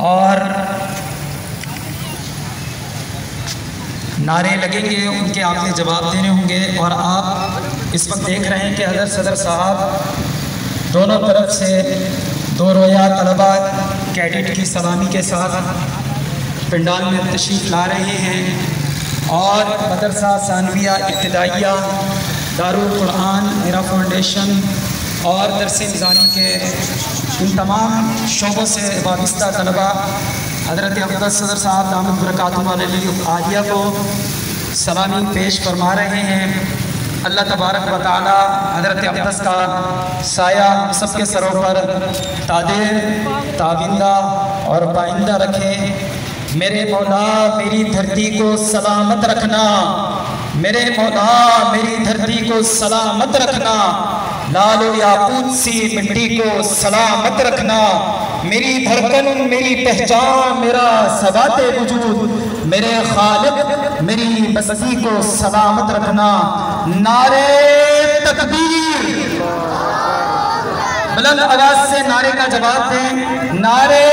और नारे लगेंगे, उनके आपने जवाब देने होंगे। और आप इस वक्त देख रहे हैं कि हज़रत सदर साहब दोनों तरफ से दो रोया तलबा कैडेट की सलामी के साथ पंडाल में तशरीफ़ ला रहे हैं। और मदरसा सानविया इब्तिदाइया, दारुल कुरान, मेरा फाउंडेशन और दरस निज़ामी के इन तमाम शोबों से वाबस्ता तलबा हज़रत अक़दस सदर साहब दामद बरकातुहु आलिया को सलामी पेश फरमा रहे हैं। अल्लाह तबारक व तआला हज़रत अक़दस का साया सबके सरों पर तादेर, ताबिंदा और पाइंदा रखे। मेरे मौला मेरी धरती को सलामत रखना, मेरे मौला मेरी धरती को सलामत रखना, लालो याकूत सी मिट्टी को सलामत रखना। मेरी धड़कन, मेरी पहचान, मेरा सबाते वजूद, मेरे खालिक मेरी बस्ती को सलामत रखना। नारे तकबीर, बुलंद आवाज से नारे का जवाब दें। नारे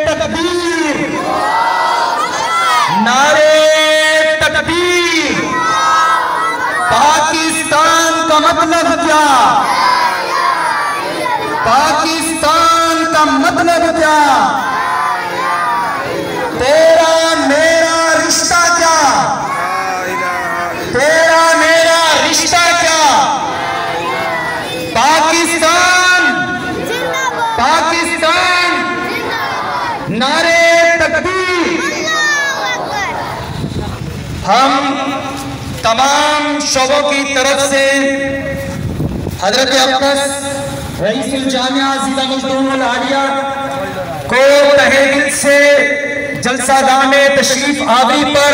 तकबीर, नारे तकबीर। पाकिस्तान का मतलब क्या? पाकिस्तान का मतलब क्या? तेरा मेरा रिश्ता क्या? तेरा मेरा रिश्ता क्या? पाकिस्तान, पाकिस्तान, नारे तकबीर। हम तमाम शोबों की तरफ से हज़रत अक़दस रईसुल जामिया ज़िला मजदूर आलिया को तहे दिल से जलसागाह में तशरीफ आवरी पर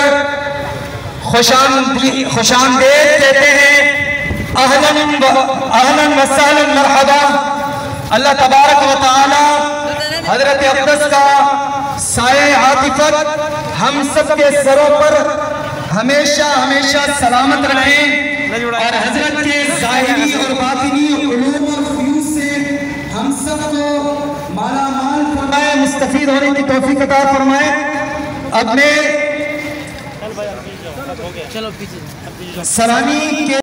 खुशामदीद कहते हैं। अहलन व सहलन मरहबा। अल्लाह तबारक व तआला हज़रत अक़दस का साए आतिफत हम सब के सरों पर हमेशा हमेशा सलामत रहें और हज़रत के ज़ाहिरी और बातिनी उलूम और फ़यूज़ से हम सबको माला माल फरमाए, मुस्तफ़ीद होने की तौफ़ीक़ अता फरमाए। अब मैं सलामी के